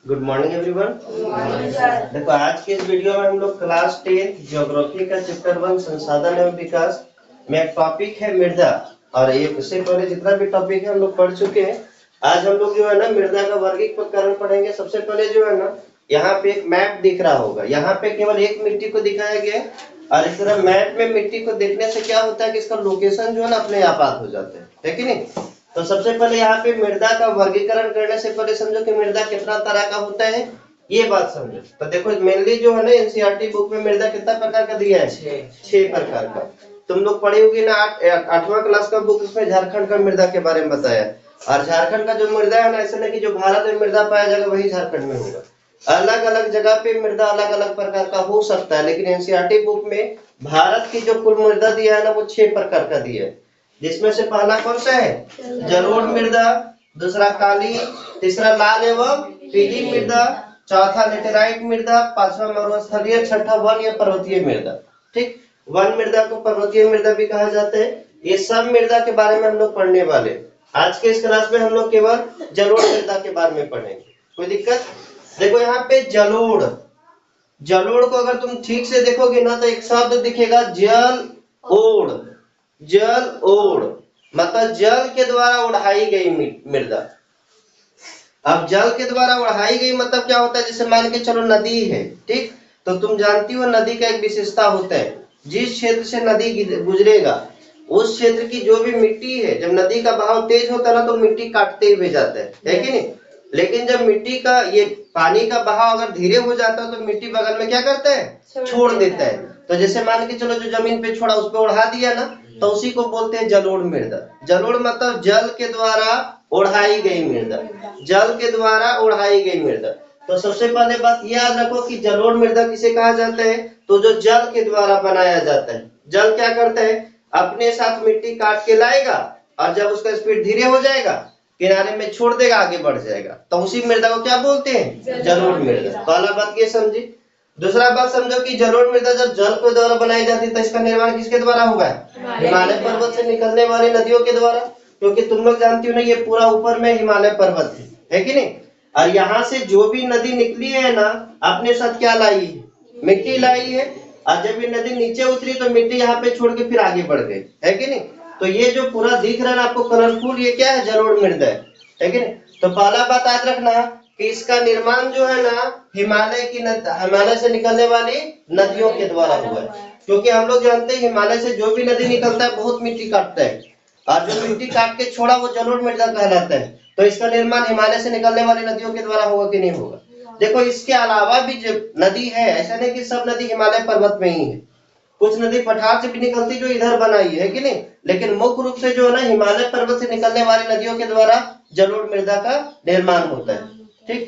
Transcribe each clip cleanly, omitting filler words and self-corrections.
Good morning everyone. देखो आज के इस वीडियो में हम लोग क्लास 10 ज्योग्राफी का चैप्टर 1 संसाधन एवं विकास में एक टॉपिक है मृदा। और ये इससे पहले जितना भी टॉपिक है हम लोग पढ़ चुके हैं। आज हम लोग जो है ना मृदा का वर्गीकरण पढ़ेंगे। सबसे पहले जो है ना यहाँ पे एक मैप दिख रहा होगा, यहाँ पे केवल एक मिट्टी को दिखाया गया है। और इस तरह मैप में मिट्टी को देखने से क्या होता है कि इसका लोकेशन जो है ना अपने आप हो जाते है कि नहीं। तो सबसे पहले यहाँ पे मृदा का वर्गीकरण करने से पहले समझो कि मृदा कितना तरह का होता है, ये बात समझो। तो देखो मेनली जो है ना एनसीईआरटी बुक में मृदा कितना प्रकार का दिया है, 6 प्रकार का। तुम लोग पढ़े होगी ना 8वां क्लास का बुक, उसमें झारखंड का मृदा के बारे में बताया। और झारखंड का जो मृदा है ना, ऐसा नहीं कि जो भारत में मृदा पाया जाएगा वही झारखंड में होगा। अलग अलग जगह पे मृदा अलग अलग प्रकार का हो सकता है, लेकिन एनसीईआरटी बुक में भारत की जो कुल मृदा दिया है ना वो 6 प्रकार का दिया है। जिसमें से पहला कौन सा है, जलोढ़ मृदा, दूसरा काली, तीसरा लाल एवं पीली मृदा, चौथा लेटेराइट मृदा, पांचवा मरुस्थलीय, छठा वन या पर्वतीय मृदा। ठीक, वन मृदा को पर्वतीय मृदा भी कहा जाता है। ये सब मृदा के बारे में हम लोग पढ़ने वाले। आज के इस क्लास में हम लोग केवल जलोढ़ मृदा के बारे में पढ़ेंगे। कोई दिक्कत? देखो यहाँ पे जलोढ़, जलोढ़ को अगर तुम ठीक से देखोगे ना तो एक शब्द दिखेगा जल ओढ़। जल ओढ़ मतलब जल के द्वारा उड़ाई गई मृदा। अब जल के द्वारा उड़ाई गई मतलब क्या होता है, जैसे मान के चलो नदी है, ठीक, तो तुम जानती हो नदी का एक विशेषता होता है, जिस क्षेत्र से नदी गुजरेगा उस क्षेत्र की जो भी मिट्टी है, जब नदी का बहाव तेज होता है ना तो मिट्टी काटते हुए जाता है कि नहीं। लेकिन जब मिट्टी का ये पानी का बहाव अगर धीरे हो जाता है तो मिट्टी बगल में क्या करता है, छोड़ देता है। तो जैसे मान के चलो जो जमीन पे छोड़ा उस पर उड़ा दिया ना, तो उसी को बोलते हैं जलोढ़ मृदा। जलोढ़ मतलब जल के द्वारा उड़ाई गई मृदा, जल के द्वारा उड़ाई गई मृदा। तो सबसे पहले बात याद रखो कि जलोढ़ मृदा किसे कहा जाता है, तो जो जल के द्वारा बनाया जाता है। जल क्या करता है, अपने साथ मिट्टी काट के लाएगा और जब उसका स्पीड धीरे हो जाएगा किनारे में छोड़ देगा, आगे बढ़ जाएगा, तो उसी मृदा को क्या बोलते हैं, जलोढ़ मृदा। पहला बात ये समझी। दूसरा बात समझो कि जलोढ़ मृदा जब जल के द्वारा बनाई जाती है तो इसका निर्माण किसके द्वारा होगा, हिमालय पर्वत से निकलने वाली नदियों के द्वारा। क्योंकि तुम लोग जानती हो ना ये पूरा ऊपर में हिमालय पर्वत है कि नहीं। और यहाँ से जो भी नदी निकली है ना अपने साथ क्या लाई है, मिट्टी लाई है। और जब ये नदी नीचे उतरी तो मिट्टी यहाँ पे छोड़ के फिर आगे बढ़ गई, है कि नहीं। तो ये जो पूरा दिख रहा है ना आपको कलरफुल, ये क्या है, जलोढ़ मृदा है कि नहीं। तो पहला बात याद रखना कि इसका निर्माण जो है ना हिमालय से निकलने वाली नदियों के द्वारा हुआ है। क्योंकि हम लोग जानते हैं हिमालय से जो भी नदी निकलता है बहुत मिट्टी काटता है, और जो मिट्टी काट के छोड़ा वो जलोढ़ मृदा कहलाता है। तो इसका निर्माण हिमालय से निकलने वाली नदियों के द्वारा होगा कि नहीं होगा। देखो इसके अलावा भी जो नदी है, ऐसा नहीं कि सब नदी हिमालय पर्वत में ही है, कुछ नदी पठार से भी निकलती जो इधर बनाई है कि नहीं। लेकिन मुख्य रूप से जो है ना हिमालय पर्वत से निकलने वाली नदियों के द्वारा जलोढ़ मृदा का निर्माण होता है। ठीक,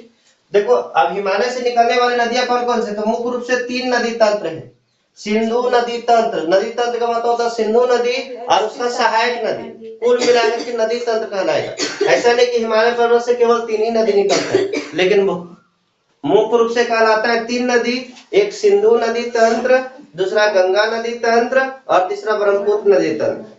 देखो अब हिमालय से निकलने वाली नदियां कौन कौन से, तो मुख्य रूप से 3 नदी तंत्र है। सिंधु नदी तंत्र, नदी तंत्र का मतलब होता है सिंधु नदी और उसका सहायक नदी, कुल मिलाकर के नदी तंत्र कहलाएगा। ऐसा नहीं कि हिमालय पर्वत से केवल 3 ही नदी निकलता है, लेकिन मुख्य रूप से कहलाता है 3 नदी। एक सिंधु नदी तंत्र, दूसरा गंगा नदी तंत्र और तीसरा ब्रह्मपुत्र नदी तंत्र।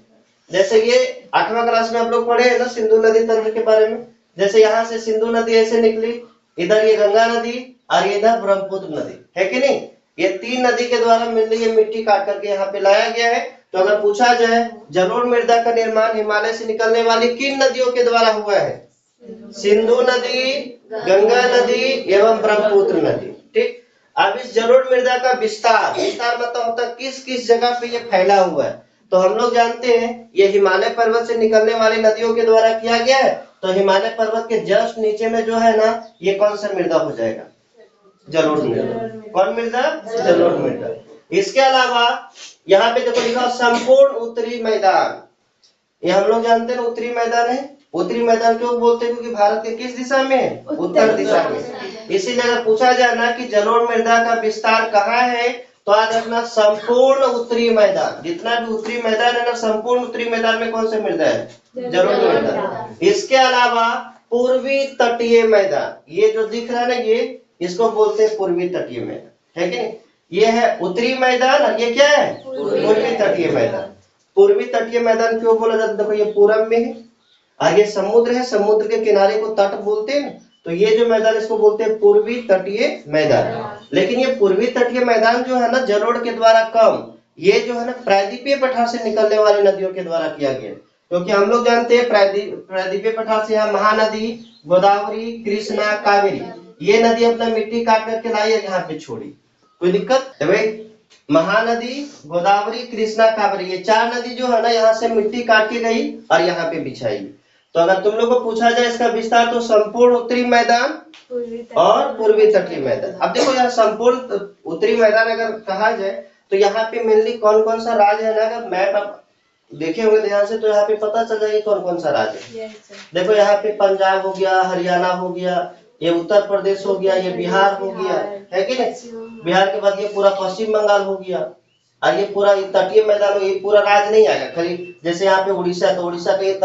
जैसे ये 8वां क्लास में हम लोग पढ़े हैं ना सिंधु नदी तंत्र के बारे में। जैसे यहाँ से सिंधु नदी ऐसे निकली, इधर ये गंगा नदी और ये इधर ब्रह्मपुत्र नदी, है कि नहीं। ये 3 नदी के द्वारा मिलकर ये मिट्टी काट करके यहाँ पे लाया गया है। तो अगर पूछा जाए जलोढ़ मृदा का निर्माण हिमालय से निकलने वाली किन नदियों के द्वारा हुआ है, सिंधु नदी, गंगा नदी एवं ब्रह्मपुत्र नदी। ठीक, अब इस जलोढ़ मृदा का विस्तार मतलब होता है किस किस जगह पे ये फैला हुआ है। तो हम लोग जानते हैं ये हिमालय पर्वत से निकलने वाली नदियों के द्वारा किया गया है। तो हिमालय पर्वत के जस्ट नीचे में जो है ना ये कौन सा मृदा हो जाएगा, जलोढ़ मृदा। कौन मृदा, जलोढ़ मृदा। इसके अलावा यहाँ पे देखो लिखा संपूर्ण उत्तरी मैदान, ये हम लोग जानते हैं उत्तरी मैदान है। उत्तरी मैदान क्यों बोलते हैं, क्योंकि भारत के किस दिशा में है, उत्तर दिशा में। इसीलिए अगर पूछा जाए ना कि जलोढ़ मृदा का विस्तार कहाँ है, तो आज अपना संपूर्ण उत्तरी मैदान, जितना भी उत्तरी मैदान है ना संपूर्ण उत्तरी मैदान में कौन सा मृदा है, जलोढ़ मृदा। इसके अलावा पूर्वी तटीय मैदान, ये जो दिख रहा है ना ये इसको बोलते हैं पूर्वी तटीय मैदान, है कि नहीं। ये है उत्तरी मैदान और ये क्या है, पूर्वी तटीय मैदान। पूर्वी तटीय मैदान क्यों बोला जाता है, देखो ये पूरब में है और ये समुद्र है, समुद्र के किनारे को तट बोलते हैं। तो ये जो मैदान इसको बोलते हैं पूर्वी तटीय मैदान। लेकिन ये पूर्वी तटीय मैदान जो है ना जलोढ़ के द्वारा कम, ये जो है ना प्रायद्वीपीय पठार से निकलने वाली नदियों के द्वारा किया गया, क्योंकि हम लोग जानते हैं प्रायद्वीपीय पठार से यहाँ महानदी, गोदावरी, कृष्णा, कावेरी, ये नदी अपना मिट्टी काट करके लाई है यहाँ पे छोड़ी। कोई दिक्कत है भाई? महानदी, गोदावरी, कृष्णा, कावेरी, ये चार नदी जो है ना यहाँ से मिट्टी काट के गई और यहाँ पे बिछाई। तो अगर तुम लोग को पूछा जाए इसका विस्तार, तो संपूर्ण उत्तरी मैदान और पूर्वी तटीय मैदान। अब देखो यहाँ संपूर्ण उत्तरी मैदान अगर कहा जाए तो यहाँ पे मेनली कौन कौन सा राज्य है ना, अगर मैप आप देखे होंगे ध्यान से तो यहाँ पे पता चल जाएगा कौन कौन सा राज्य है। देखो यहाँ पे पंजाब हो गया, हरियाणा हो गया, ये उत्तर प्रदेश हो गया, ये बिहार हो गया, है कि नहीं? बिहार के बाद ये पूरा पश्चिम बंगाल हो गया, और ये पूरा तटीय मैदान हो, ये पूरा राज्य नहीं आएगा खाली। जैसे यहाँ पे उड़ीसा, तो उड़ीसा का ये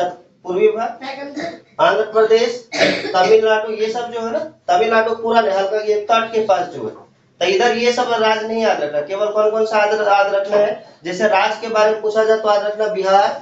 पूर्वी भाग, आंध्र प्रदेश, तमिलनाडु, ये सब जो है ना, तमिलनाडु पूरा नहीं, हल्का ये तट के पास जो है, तो इधर ये सब राज्य नहीं याद रखना। केवल कौन कौन सा याद रखना है? जैसे राज्य के बारे में पूछा जाए तो याद रखना बिहार,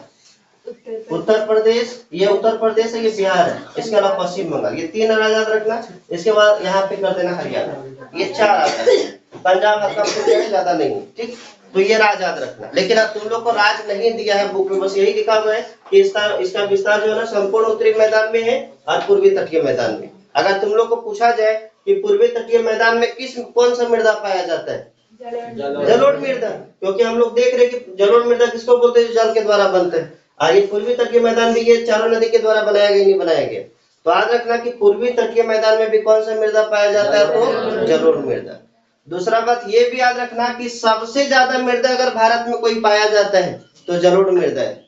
उत्तर प्रदेश, ये उत्तर प्रदेश है, ये बिहार है, इसके अलावा पश्चिम बंगाल, ये तीन राज्य याद रखना। इसके बाद यहाँ पे कर देना हरियाणा, ये चार आता है, पंजाब हल्का ज्यादा नहीं, ठीक। तो ये राज्य याद रखना। लेकिन अब तुम लोग को राज्य नहीं दिया है बुक में, बस यही लिखा हुआ है कि इसका विस्तार जो है ना संपूर्ण उत्तरी मैदान में है और पूर्वी तटीय मैदान में। अगर तुम लोग को पूछा जाए कि पूर्वी तटीय मैदान में कौन सा मृदा पाया जाता है? जलोढ़ मृदा, क्योंकि हम लोग देख रहे हैं कि जलोढ़ मृदा किसको बोलते हैं? जल के द्वारा बनते हैं। और ये पूर्वी तटीय मैदान भी ये चारों नदी के द्वारा बनाया गया, नहीं बनाया गया। तो याद रखना कि पूर्वी तटीय मैदान में भी कौन सा मृदा पाया जाता है? तो जलोढ़ मृदा। दूसरा बात ये भी याद रखना कि सबसे ज्यादा मृदा अगर भारत में कोई पाया जाता है तो जलोढ़ मृदा है।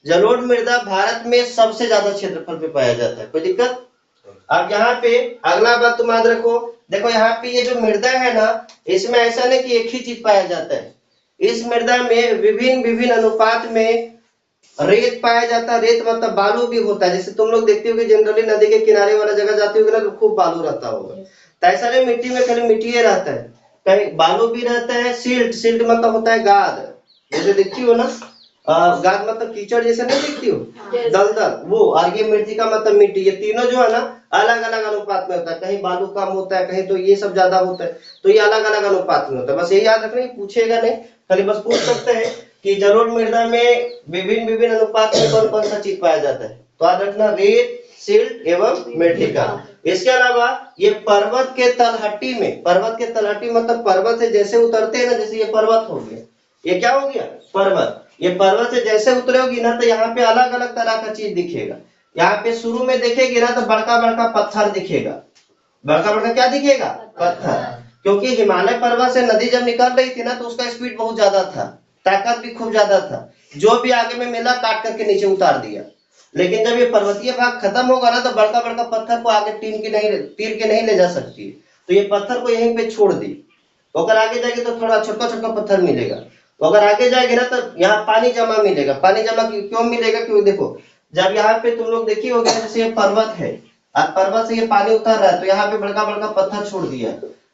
जलोढ़ मृदा भारत में सबसे ज्यादा क्षेत्रफल पे पाया जाता है। कोई दिक्कत? अब यहाँ पे अगला बात तुम याद रखो, देखो यहाँ पे ये जो मृदा है ना, इसमें ऐसा नहीं कि एक ही चीज पाया जाता है। इस मृदा में विभिन्न अनुपात में रेत पाया जाता है। रेत मतलब बालू भी होता है। जैसे तुम लोग देखते हो कि जनरली नदी के किनारे वाला जगह जाती होगी ना तो खूब बालू रहता होगा, तो ऐसा नहीं मिट्टी में खाली मिट्टी रहता है, कहीं बालू भी रहता है। सिल्ट मतलब होता है गाद, जैसे दिखती हो ना, गाद मतलब कीचड़ जैसे नहीं दिखती हो, दलदल, वो। और ये मिट्टी का मतलब मिट्टी, ये तीनों जो है ना अलग अलग अनुपात में होता है। कहीं बालू कम होता है, कहीं तो ये सब ज्यादा होता है, तो ये अलग अलग अनुपात में होता है। बस यही याद रखना, पूछेगा नहीं, खाली बस पूछ सकते हैं कि जलोढ़ मृदा में विभिन्न अनुपात में कौन कौन सा चीज पाया जाता है। तो याद रखना रेत, सिल्ट एवं मृत्तिका। इसके अलावा ये पर्वत के तलहटी में, पर्वत के तलहटी मतलब पर्वत से जैसे उतरते हैं ना, जैसे ये पर्वत हो गया, ये क्या हो गया? पर्वत। ये पर्वत से जैसे उतरोगी ना तो यहाँ पे अलग अलग तरह का चीज दिखेगा। यहाँ पे शुरू में देखेगी ना तो बड़का बड़का पत्थर दिखेगा। बड़का बड़का क्या दिखेगा? पत्थर। क्योंकि हिमालय पर्वत से नदी जब निकल रही थी ना तो उसका स्पीड बहुत ज्यादा था, ताकत भी खूब ज्यादा था, जो भी आगे में मिला काट करके नीचे उतार दिया। लेकिन जब ये पर्वतीय भाग खत्म होगा ना तो बड़का बड़का पत्थर को आगे तीर के नहीं ले जा सकती है, तो ये पत्थर को यहीं पे छोड़ दी। तो अगर आगे जाएगी तो थोड़ा छोटा छोटा पत्थर मिलेगा। तो अगर आगे जाएगी ना तो यहाँ पानी जमा मिलेगा। पानी जमा क्यों मिलेगा? क्यों? देखो जब यहाँ पे तुम लोग देखी होगी जैसे ये पर्वत है और पर्वत से ये पानी उतर रहा है, तो यहाँ पे बड़का बड़का पत्थर छोड़ दिया।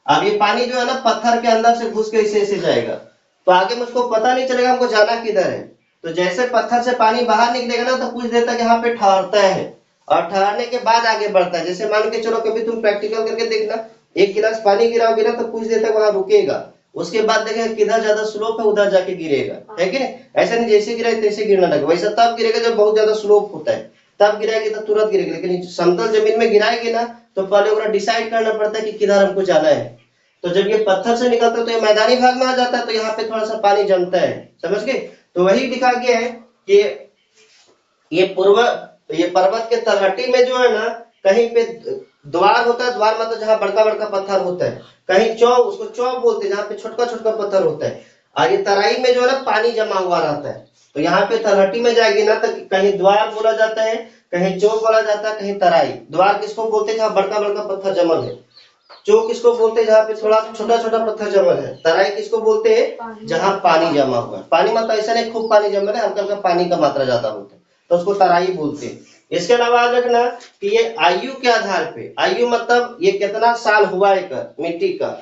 अब ये पानी जो है ना पत्थर के अंदर से घुस के ऐसे जाएगा, तो आगे मुझको पता नहीं चलेगा हमको जाना किधर है। तो जैसे पत्थर से पानी बाहर निकलेगा ना तो कुछ देर तक यहाँ पे ठहरता है और ठहरने के बाद आगे बढ़ता है। जैसे मान के चलो कभी तुम प्रैक्टिकल करके देखना, एक गिलास पानी गिराओगे ना तो कुछ देर तक वहां रुकेगा, उसके बाद देखेगा किधर ज्यादा स्लोप है उधर जाके गिरेगा, है कि नहीं? ऐसा नहीं जैसे गिरा तैसे गिरना लगे, वैसा तब गिरेगा जब बहुत ज्यादा स्लोप होता है, तब गिराएगी तो तुरंत गिरेगी। लेकिन समतल जमीन में गिराएगी ना तो पहले उन्हें डिसाइड करना पड़ता है कि किधर हमको जाना है। तो जब ये पत्थर से निकलता है तो ये मैदानी भाग में आ जाता है, तो यहाँ पे थोड़ा सा पानी जमता है, समझ गए? तो वही दिखा गया है कि ये पर्वत के तलहटी में जो है ना कहीं पे द्वार होता है। द्वार मतलब जहाँ बड़का बड़का पत्थर होता है, कहीं चौ, उसको चौ बोलते हैं, जहाँ पे छोटा छोटा पत्थर होता है। और ये तराई में जो है ना पानी जमा हुआ रहता है। तो यहाँ पे तलहटी में जाएगी ना तो कहीं द्वार बोला जाता है, कहीं चौक बोला जाता है, कहीं तराई। द्वार किसको बोलते हैं? जहाँ बड़का बड़का पत्थर जमल है। चौक किसको बोलते हैं? जहाँ पे थोड़ा छोटा छोटा पत्थर जमल है। तराई किसको बोलते हैं? जहाँ पानी जमा हुआ है। पानी मतलब ऐसा नहीं खूब पानी जमल है, हल्का हल्का पानी का मात्रा ज्यादा होता है, तो उसको तराई बोलते हैं। इसके अलावा याद रखना कि ये आयु के आधार पे, आयु मतलब ये कितना साल हुआ है मिट्टी का,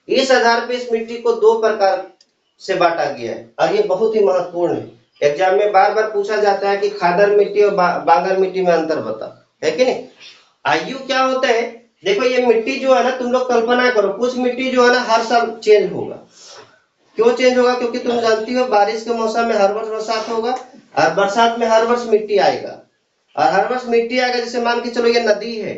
इस आधार पे इस मिट्टी को दो प्रकार से बांटा गया है। और ये बहुत ही महत्वपूर्ण है, एग्जाम में बार बार पूछा जाता है कि खादर मिट्टी और बांगर मिट्टी में अंतर बता, है कि नहीं? आयु क्या होता है देखो ये मिट्टी जो है ना, तुम लोग कल्पना करो, कुछ मिट्टी जो है ना हर साल चेंज होगा। क्यों चेंज होगा? क्योंकि तुम जानती हो बारिश के मौसम में हर वर्ष बरसात होगा, और बरसात में हर वर्ष मिट्टी आएगा, और हर वर्ष मिट्टी आएगा। जैसे मान के चलो ये नदी है,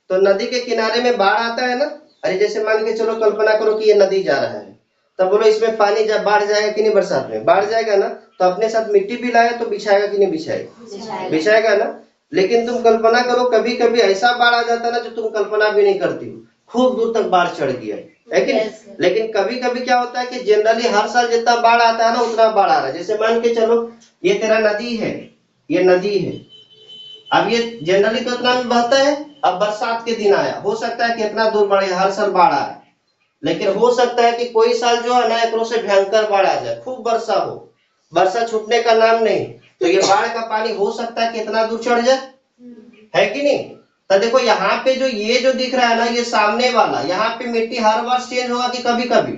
तो नदी के किनारे में बाढ़ आता है ना। अरे जैसे मान के चलो, कल्पना करो कि ये नदी जा रहा है, तब बोलो इसमें पानी जब बाढ़ जाएगा कि नहीं? बरसात में बाढ़ जाएगा ना, तो अपने साथ मिट्टी भी लाए तो बिछाएगा कि नहीं? बिछाएगा, बिछाएगा ना। लेकिन तुम कल्पना करो, कभी कभी ऐसा बाढ़ आ जाता है ना जो तुम कल्पना भी नहीं करती हो, खूब दूर तक बाढ़ चढ़ गया है कि नहीं? लेकिन कभी कभी क्या होता है कि जनरली हर साल जितना बाढ़ आता है ना उतना बाढ़ आ रहा है। जैसे मान के चलो ये तेरा नदी है, ये नदी है, अब ये जनरली तो इतना में बहता है। अब बरसात के दिन आया, हो सकता है कि इतना दूर बढ़े, हर साल बाढ़ आए, लेकिन हो सकता है कि कोई साल जो है ना एकरों से भयंकर बाढ़ आ जाए, खूब वर्षा हो, वर्षा छूटने का नाम नहीं, तो ये बाढ़ का पानी हो सकता है कि इतना दूर चढ़ जाए, है कि नहीं? तो देखो यहाँ पे जो ये जो दिख रहा है ना, ये सामने वाला, यहाँ पे मिट्टी हर वर्ष चेंज होगा कि कभी कभी?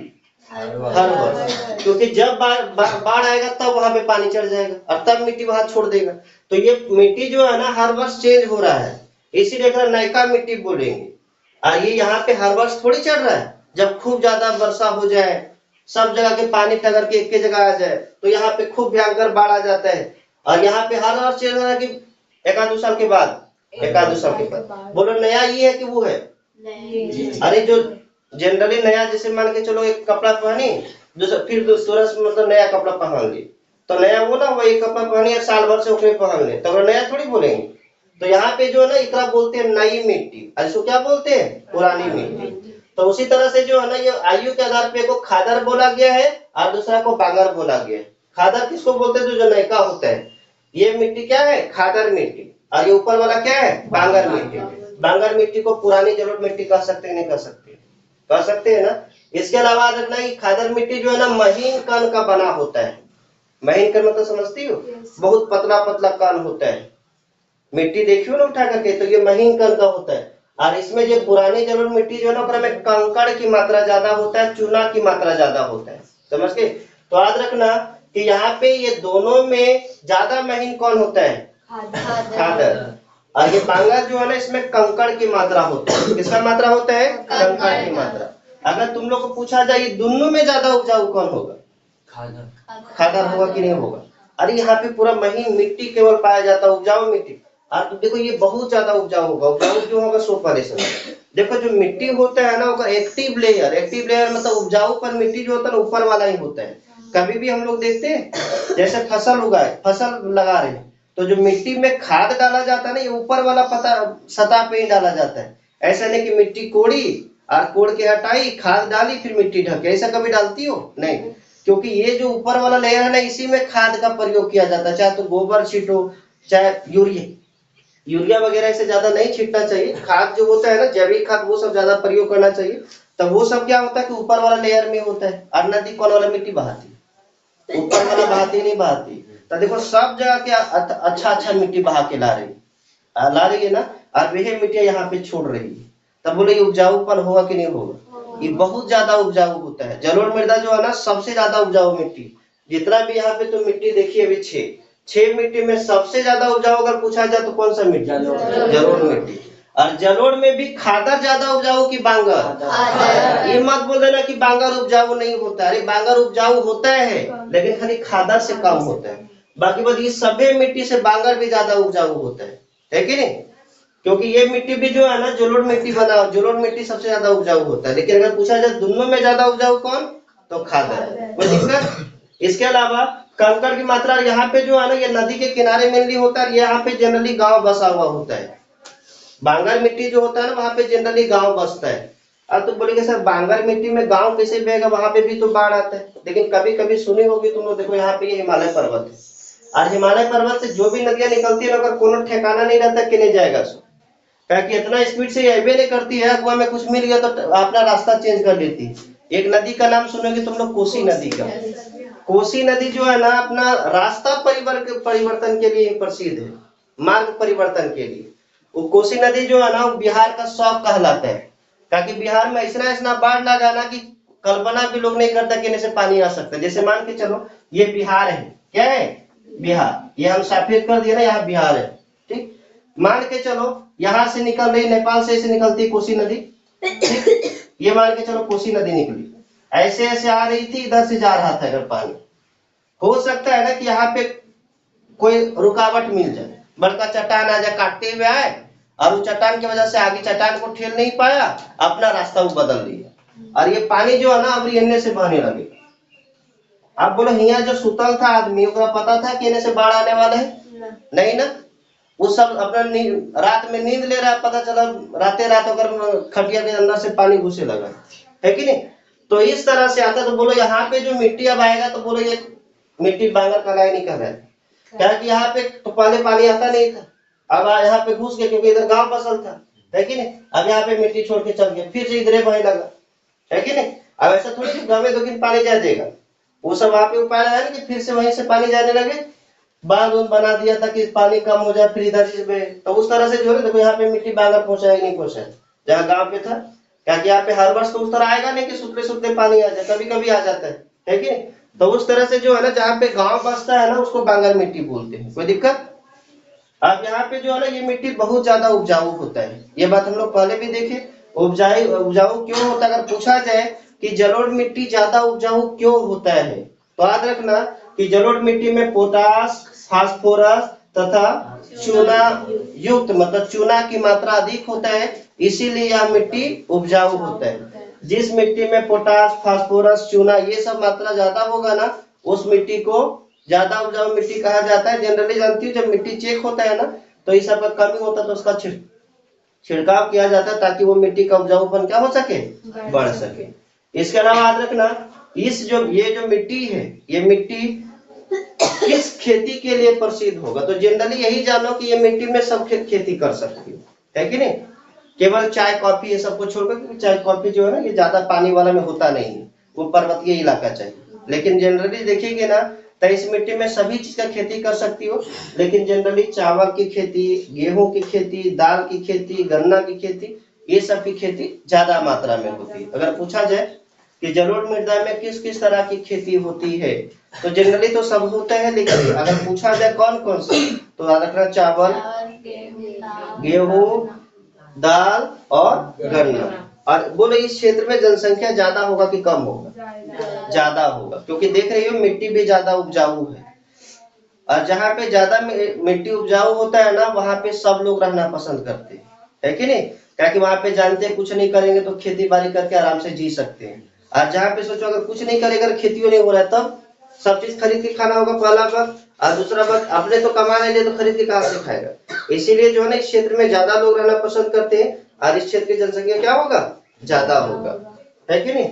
हर वर्ष। क्योंकि जब बाढ़ आएगा तब वहां पे पानी चढ़ जाएगा, और तब मिट्टी वहां छोड़ देगा। तो ये मिट्टी जो है ना हर वर्ष चेंज हो रहा है, इसीलिए नयका मिट्टी बोलेंगे। और ये यहाँ पे हर वर्ष थोड़ी चढ़ रहा है। जब खूब ज्यादा वर्षा हो जाए, सब जगह के पानी टगर के एक जगह आ जाए, तो यहाँ पे खूब भयंकर बाढ़ आ जाता है। और यहाँ पे हर वर्ष चल रहा है कि एक आध साल के बाद, एक आध साल के बाद। बोलो नया ये है कि वो है? अरे जो जनरली नया, जैसे मान के चलो एक कपड़ा पहनी, फिर तुरंत मतलब नया कपड़ा पहन ली, तो नया वो ना, वही कपड़ा पहनी साल भर से उसमें पहन ले, तो नया थोड़ी बोलेंगे। तो यहाँ पे जो है ना इतना बोलते हैं नई मिट्टी, इसको क्या बोलते हैं? पुरानी मिट्टी। तो उसी तरह से जो है ना, ये आयु के आधार पे को खादर बोला गया है और दूसरा को बांगर बोला गया है। खादर किसको बोलते हैं? जो नयका होता है। ये मिट्टी क्या है? खादर मिट्टी। और ये ऊपर वाला क्या है? बांगर मिट्टी। बांगर मिट्टी को पुरानी जलोढ़ मिट्टी कह सकते हैं? नहीं कह सकते? कह सकते हैं ना। इसके अलावा रखना ही, खादर मिट्टी जो है ना महीन कण का बना होता है। महीन कण मतलब समझती हो? बहुत पतला पतला कण होता है। मिट्टी देखियो ना उठा करके, तो ये महीन कण का होता है। और इसमें जो पुरानी जलोढ़ मिट्टी जो है ना, में कंकड़ की मात्रा ज्यादा होता है, चूना की मात्रा ज्यादा होता है। समझ गए? तो याद रखना कि यहाँ पे ये दोनों में ज्यादा महीन कौन होता है? खादर। और ये बांगर जो है ना, इसमें कंकड़ की मात्रा होता है। किसका मात्रा होता है? कंकड़ की मात्रा। अगर तुम लोग को पूछा जाए दोनों में ज्यादा उपजाऊ कौन होगा? खादर होगा कि नहीं होगा? अरे यहाँ पे पूरा महीन मिट्टी केवल पाया जाता है, उपजाऊ मिट्टी। और तो देखो ये बहुत ज्यादा उपजाऊ होगा। उपजाऊ क्यों होगा? सो परेशान। देखो जो मिट्टी होता है ना, वो एक्टिव लेयर मतलब उपजाऊ पर मिट्टी जो होता है ना ऊपर वाला ही होता है। कभी भी हम लोग देखते हैं जैसे फसल उगाए, फसल लगा रहे हैं, तो जो मिट्टी में खाद डाला जाता है ना, ये ऊपर वाला पता सतह पे ही डाला जाता है। ऐसा नहीं कि मिट्टी कोड़ी और कोड़ के हटाई, खाद डाली, फिर मिट्टी ढके, ऐसा कभी डालती हो? नहीं। क्योंकि ये जो ऊपर वाला लेयर है ना, इसी में खाद का प्रयोग किया जाता है। चाहे तो गोबर छीटो, चाहे यूरिया वगैरह से ज्यादा नहीं छीटना चाहिए। खाद जो होता है ना, जैविक खाद, वो सब ज्यादा प्रयोग करना चाहिए। तो वो सब क्या होता है कि ऊपर वाला लेयर में होता है। और नदी कौन वाला मिट्टी बहाती? ऊपर वाला बहाती नहीं बहाती। तो देखो सब जगह के अच्छा अच्छा मिट्टी बहा के ला रही है ना, और वह मिट्टी यहाँ पे छोड़ रही है। तब बोले ये उपजाऊपन होगा कि नहीं होगा? ये बहुत ज्यादा उपजाऊ होता है। जलोढ़ मृदा जो है ना सबसे ज्यादा उपजाऊ मिट्टी। जितना भी यहाँ पे तुम मिट्टी देखिए, अभी छह मिट्टी में सबसे ज्यादा उपजाऊ अगर पूछा जाए तो कौन सा मिट्टी? जलोढ़ मिट्टी। और जलोढ़ में भी खादर ज्यादा उपजाऊ की बांगर? ये मत बोल देना कि बांगर उपजाऊ नहीं होता। अरे बांगर उपजाऊ होता है, लेकिन खाली खादर से कम होता है। बाकी बस ये सभी मिट्टी से बांगर भी ज्यादा उपजाऊ होता है कि नहीं? क्योंकि ये मिट्टी भी जो है ना जलोढ़ मिट्टी बना, जलोढ़ मिट्टी सबसे ज्यादा उपजाऊ होता है। लेकिन अगर पूछा जाए दोनों में ज्यादा उपजाऊ कौन, तो खादर। कोई दिक्कत? इसके अलावा कंकड़ की मात्रा यहाँ पे जो है ना, ये नदी के किनारे मेनली होता है। यहाँ पे जनरली गांव बसा हुआ होता है। बांगर मिट्टी जो होता है ना, वहां पे जनरली गांव बसता है। अब तुम बोलेंगे सर बांगर मिट्टी में गांव कैसे बहेगा? वहां पे भी तो बाढ़ आता है। लेकिन कभी कभी सुनी होगी तुम लोग, देखो यहाँ पे ये हिमालय पर्वत है, और हिमालय पर्वत से जो भी नदियां निकलती है, अगर कोनो ठिकाना नहीं रहता कि नहीं जाएगा सो, क्योंकि इतना स्पीड से अबे नहीं करती है। अगवा में कुछ मिल गया तो अपना रास्ता चेंज कर लेती है। एक नदी का नाम सुनोगे तुम लोग, कोसी नदी का। कोसी नदी जो है ना अपना रास्ता परिवर्तन के लिए प्रसिद्ध है, मार्ग परिवर्तन के लिए। वो कोसी नदी जो है ना, वो बिहार का शौक कहलाता है। ताकि बिहार में ऐसा ऐसा बाढ़ लगा ना कि कल्पना भी लोग नहीं करता कि इनसे पानी आ सकता है। जैसे मान के चलो ये बिहार है, क्या है? बिहार। ये हम सफेद कर दिए ना, यहाँ बिहार है, ठीक। मान के चलो यहाँ से निकल रही, नेपाल से निकलती कोसी नदी, ये मान के चलो कोसी नदी निकली, ऐसे ऐसे आ रही थी, इधर से जा रहा था अगर पानी, हो सकता है ना कि यहाँ पे कोई रुकावट मिल जाए, बड़का चट्टान आ जाए काटते हुए आए, और उस चट्टान की वजह से आगे चट्टान को ठेल नहीं पाया, अपना रास्ता वो बदल लिया, और ये पानी जो है ना अब एने से बहने लगे। आप बोलो यहाँ जो सुतल था आदमी, ओकरा पता था कि एने से बाढ़ आने वाला है? नहीं ना, वो सब अपना रात में नींद ले रहा है, पता चला राते रात अगर खटिया के अंदर से पानी घुसे लगा, है कि नहीं? तो इस तरह से आता। तो बोलो यहाँ पे जो मिट्टी अब आएगा, तो बोलो ये मिट्टी बांगर कलाई नहीं कर रहा है, क्या कि यहाँ पे तो पहले पानी आता नहीं था, अब यहाँ पे घुस गया क्योंकि इधर गांव बसल था, है कि नहीं? अब यहाँ पे मिट्टी छोड़ के चल गया, फिर से इधर बहने लगा, है कि नहीं? अब ऐसा थोड़ी गाँव में 2 दिन पानी जा देगा, वो सब वहां पे उपाय लगाया कि फिर से वहीं से पानी जाने लगे, बांध बना दिया ताकि पानी कम हो जाए, फिर इधर से। तो उस तरह से जो है देखो यहाँ पे मिट्टी बांगर पहुंचा ही नहीं पहुंचा, जहाँ गाँव पे था, क्या कि यहाँ पे हर वर्ष तो उस तरह आएगा नहीं कि सुतले सुतले पानी आ जाए, कभी कभी आ जाता है कि नहीं? तो उस तरह से जो है ना जहाँ पे गांव बसता है ना उसको बांगर मिट्टी बोलते हैं। कोई दिक्कत? अब यहाँ पे जो है ना ये मिट्टी बहुत ज्यादा उपजाऊ होता है, ये बात हम लोग पहले भी देखे। उपजाऊ क्यों होता है? अगर पूछा जाए कि जलोढ़ मिट्टी ज्यादा उपजाऊ क्यों होता है, तो याद रखना कि जलोढ़ मिट्टी में पोटास, फास्फोरस तथा चूना युक्त, मतलब चूना की मात्रा अधिक होता है, इसीलिए यह मिट्टी उपजाऊ होता है। जिस मिट्टी में पोटास, फास्फोरस, चूना ये सब मात्रा ज्यादा होगा ना, उस मिट्टी को ज्यादा उपजाऊ मिट्टी कहा जाता है। जनरली जानती हूँ जब मिट्टी चेक होता है ना, तो इस सब का कमी होता है, तो उसका छिड़काव किया जाता है ताकि वो मिट्टी का उपजाऊपन क्या हो सके, बढ़ सके। इसके अलावा याद रखना ये जो मिट्टी है, ये मिट्टी किस खेती के लिए प्रसिद्ध होगा, तो जनरली यही जानो कि ये मिट्टी में सब खेती कर सकती है कि नहीं? केवल चाय कॉफी ये सब को छोड़कर, क्योंकि चाय कॉफी जो है ना ये ज्यादा पानी वाला में होता नहीं है, वो पर्वतीय इलाका चाहिए। लेकिन जनरली देखिएगा ना तो इस मिट्टी में सभी चीज का खेती कर सकती हो, लेकिन जनरली चावल की खेती, गेहूं की खेती, दाल की खेती, गन्ना की खेती, ये सब की खेती ज्यादा मात्रा में होती है। अगर पूछा जाए कि जलोढ़ मृदा में किस किस तरह की खेती होती है, तो जनरली तो सब होता है, लेकिन अगर पूछा जाए कौन कौन सा, तो याद रखना चावल, गेहूं, दाल और गन्ना। और बोले इस क्षेत्र में जनसंख्या ज्यादा होगा कि कम होगा? ज्यादा होगा, क्योंकि देख रही हो मिट्टी भी ज्यादा उपजाऊ है, और जहाँ पे ज्यादा मिट्टी उपजाऊ होता है ना वहां पे सब लोग रहना पसंद करते हैं, है कि नहीं? क्योंकि वहां पे जानते हैं कुछ नहीं करेंगे तो खेती बाड़ी करके आराम से जी सकते हैं। और जहाँ पे सोचो अगर कुछ नहीं करेगा, खेती नहीं हो रहा है, तब सब चीज खरीद के खाना होगा पहला बात, और दूसरा बात अपने तो कमा नहीं ले तो खरीद के कहाँ से खाएगा। इसीलिए जो है ना इस क्षेत्र में ज्यादा लोग रहना पसंद करते हैं, और इस क्षेत्र की जनसंख्या क्या होगा, ज्यादा होगा, है कि नहीं?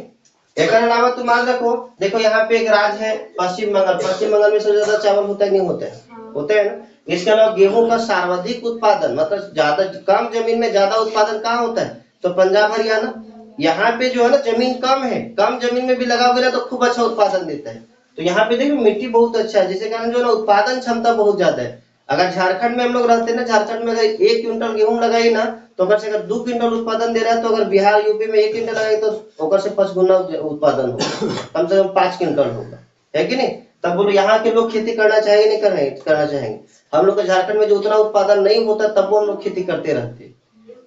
एक अलावा तुम मान रखो, देखो यहाँ पे एक राज्य है पश्चिम बंगाल। पश्चिम बंगाल में सबसे ज्यादा चावल होता है नहीं होता है? होता है ना। इसके अलावा गेहूं का सर्वाधिक उत्पादन, मतलब ज्यादा कम जमीन में ज्यादा उत्पादन कहाँ होता है, तो पंजाब हरियाणा। यहाँ पे जो है ना जमीन कम है, कम जमीन में भी लगाओगे ना तो खूब अच्छा उत्पादन देता है। तो यहाँ पे देखो मिट्टी बहुत अच्छा है, जिसके कारण जो है ना उत्पादन क्षमता बहुत ज्यादा है। अगर झारखंड में हम लोग रहते हैं ना, झारखंड में अगर 1 क्विंटल गेहूं लगाई ना तो अगर से अगर 2 क्विंटल उत्पादन दे रहा है, तो अगर बिहार यूपी में 1 क्विंटल लगाए तो ओकर से 5 गुना उत्पादन होगा, कम से कम 5 क्विंटल होगा, है कि नहीं? तब बोलो यहाँ के लोग खेती करना चाहेंगे नहीं करना चाहेंगे? हम लोग को झारखंड में जो उतना उत्पादन नहीं होता तब वो हम लोग खेती करते रहते,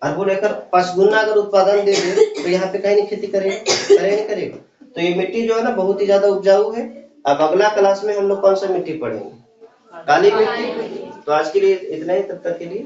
और वो लेकर 5 गुना अगर उत्पादन दे दे तो यहाँ पे कहीं नहीं खेती करेगा। तो ये मिट्टी जो है ना बहुत ही ज्यादा उपजाऊ है। अब अगला क्लास में हम लोग कौन सा मिट्टी पढ़ेंगे? काली मिट्टी। तो आज के लिए इतना ही, तब तक के लिए